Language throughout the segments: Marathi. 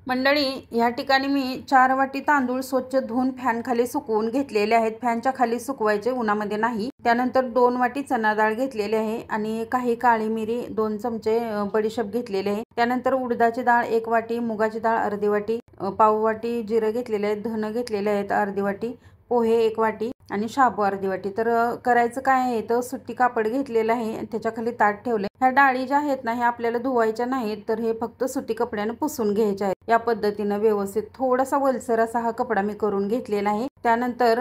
मंडळी, या ठिकाणी मी 4 वाटी तांदूळ स्वच्छ धुवून फॅन खाली सुकवून घेतलेले आहेत। फॅनच्या खाली सुकवायचे, उन्हामध्ये नाही। त्यानंतर 2 वाटी चना डाळ घेतलेली आहे आणि काही काळी मिरी, 2 चमचे बडीशेप घेतलेले आहे। त्यानंतर उडदाची डाळ 1 वाटी, मुगाची डाळ अर्धी वाटी, पाव वाटी जिरे घेतलेले आहेत, धने घेतलेले आहेत अर्धी वाटी, पोहे 1 वाटी आणि शाबू अर्धी वाटी। तर करायचं काय आहे, तर सुती कापड घेतलेलं आहे आणि त्याच्या खाली ताट ठेवले। ह्या डाळी ज्या आहेत ना, हे आपल्याला धुवायच्या नाहीत, तर हे फक्त सुती कपड्याने पुसून घ्यायचे आहेत। या पद्धतीने व्यवस्थित थोडासा वलसर असा हा कपडा मी करून घेतलेला आहे। त्यानंतर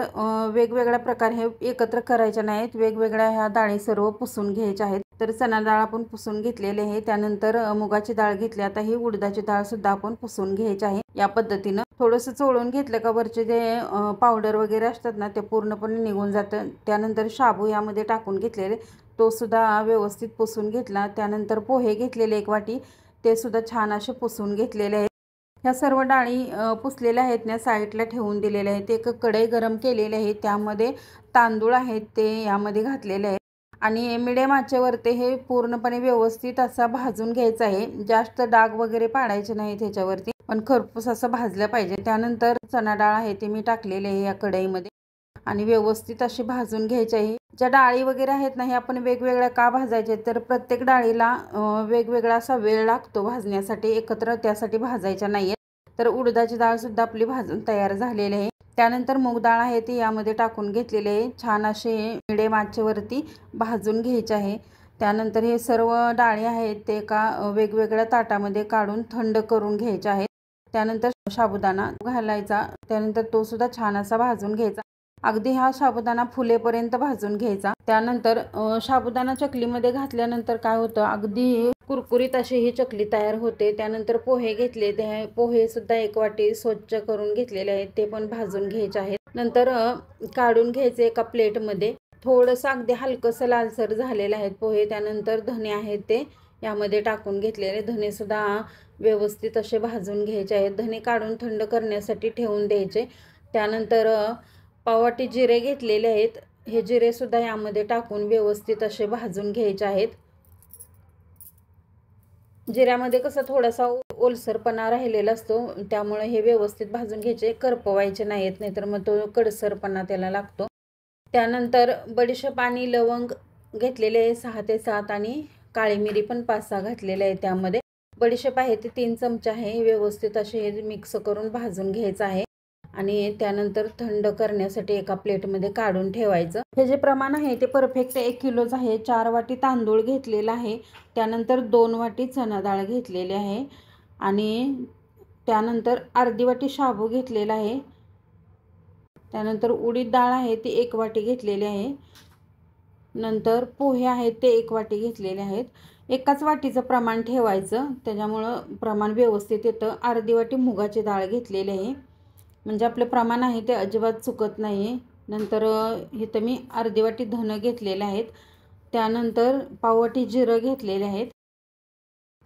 वेगवेगळ्या प्रकारे हे एकत्र करायचे नाहीत, वेगवेगळ्या ह्या डाळी सर्व पुसून घ्यायच्या आहेत। तर चना डाळ आपण पुसून घेतलेली आहे। त्यानंतर मुगाची डाळ घेतली, आता ही उडदाची डाळ सुद्धा आपण पुसून घ्यायची आहे। या पद्धतीने थोडंसं चोळून घेतलं का वरचे जे पावडर वगैरे असतात ना, ते पूर्णपणे निघून जातं। त्यानंतर शाबू यामध्ये टाकून घेतलेले, तो सुद्धा व्यवस्थित पुसून घेतला। त्यानंतर पोहे घेतलेले 1 वाटी, ते सुद्धा छान असे पुसून घेतलेले आहेत। ह्या सर्व डाळी पुसलेल्या आहेत ना, साईडला ठेवून दिलेल्या आहेत। एक कढई गरम केलेली आहे, त्यामध्ये तांदूळ आहेत ते यामध्ये घातलेले आहेत आणि मिडियम आचेवरती हे पूर्णपणे व्यवस्थित असा भाजून घ्यायचा आहे। जास्त डाग वगैरे पाडायचे नाही त्याच्यावरती, पण खरपूस असं भाजलं पाहिजे। त्यानंतर चना डाळ आहे ते मी टाकलेले आहे या कढईमध्ये आणि व्यवस्थित अशी भाजून घ्यायची आहे। ज्या डाळी वगैरे आहेत ना, हे आपण वेगवेगळ्या का भाजायचे, तर प्रत्येक डाळीला वेगवेगळा असा वेळ लागतो भाजण्यासाठी, एकत्र त्यासाठी भाजायच्या नाहीये। तर उडदाची डाळ सुद्धा आपली भाजून तयार झालेली आहे। त्यानंतर मूग डाळ आहे ती यामध्ये टाकून घेतलेली आहे, छान असे मिडियम आचेवरती भाजून घ्यायचे आहे। त्यानंतर हे सर्व डाळी आहेत ते एका वेगवेगळ्या ताटामध्ये काढून थंड करून घ्यायचे आहेत। त्यानंतर साबुदाणा घालायचा, त्यानंतर तो सुद्धा छान असा भाजून घ्यायचा, अगदी हा साबुदाणा फुलेपर्यंत भाजून घ्यायचा। त्यानंतर साबुदाणा चकलीमध्ये घातल्यानंतर काय होतं, अगदी कुरकुरीत अशी ही चकली तयार होते। त्यानंतर पोहे घेतले, ते पोहे सुद्धा 1 वाटी स्वच्छ करून घेतलेले आहेत, ते पण भाजून घ्यायचे आहेत। नंतर काढून घ्यायचे एका प्लेटमध्ये, थोडंसं अगदी हलकंसं लालसर झालेलं आहेत पोहे। त्यानंतर धने आहेत ते यामध्ये टाकून घेतलेले, धने सुद्धा व्यवस्थित असे भाजून घ्यायचे आहेत। धने काढून थंड करण्यासाठी ठेवून द्यायचे। त्यानंतर पाव वाटी जिरे घेतलेले आहेत, हे जिरे सुद्धा यामध्ये टाकून व्यवस्थित असे भाजून घ्यायचे आहेत। जिऱ्यामध्ये कसं थोडासा ओलसरपणा राहिलेला असतो, त्यामुळे हे व्यवस्थित भाजून घ्यायचे, करपवायचे नाहीत, नाहीतर मग तो कडसरपणा त्याला लागतो। त्यानंतर बडीशेप आणि लवंग घेतलेले आहे 6 ते 7 आणि काळी मिरी पण 5-6 घातलेले आहे त्यामध्ये। बडीशेप आहे ते 3 चमचे आहे, व्यवस्थित असे हे मिक्स करून भाजून घ्यायचं आहे आणि त्यानंतर थंड करण्यासाठी एका प्लेटमध्ये काढून ठेवायचं। हे जे प्रमाण आहे ते परफेक्ट 1 किलोच आहे। 4 वाटी तांदूळ घेतलेला आहे, त्यानंतर 2 वाटी चना डाळ घेतलेली आहे आणि त्यानंतर अर्धी वाटी शाबू घेतलेला आहे। त्यानंतर उडीद डाळ आहे ती 1 वाटी घेतलेली आहे। नंतर पोहे आहेत ते 1 वाटी घेतलेले आहेत। एकाच वाटीचं प्रमाण ठेवायचं, त्याच्यामुळं प्रमाण व्यवस्थित येतं। अर्धी वाटी मुगाची डाळ घेतलेली आहे, म्हणजे आपलं प्रमाण आहे ते अजिबात चुकत नाही। नंतर इथं मी अर्धी वाटी धने घेतलेले आहेत, त्यानंतर पाव वाटी जिरं घेतलेले आहेत।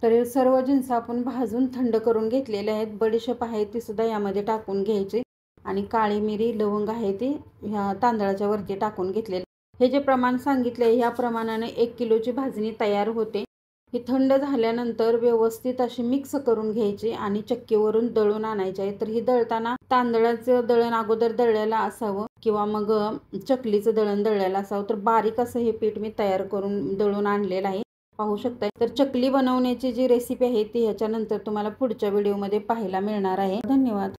तर हे सर्व जिन्स आपण भाजून थंड करून घेतलेले आहेत। बडीशेप आहे ती सुद्धा यामध्ये टाकून घ्यायची आणि काळी मिरी, लवंग आहे ती ह्या तांदळाच्या वरती टाकून घेतलेले। हे जे प्रमाण सांगितले ह्या प्रमाणाने 1 किलोची भाजणी तयार होते। ही थंड झाल्यानंतर व्यवस्थित अशी मिक्स करून घ्यायची आणि चक्कीवरून दळून आणायचे आहे। तर ही दळताना तांदळाचं दळण अगोदर दळलेलं असावं किंवा मग चकलीचं दळण दळलेलं असावं। तर बारीक असं हे पीठ मी तयार करून दळून आणलेलं आहे, पाहू शकता। तर चकली बनवण्याची जी रेसिपी आहे ती ह्याच्यानंतर तुम्हाला पुढच्या व्हिडिओमध्ये पाहायला मिळणार आहे। धन्यवाद।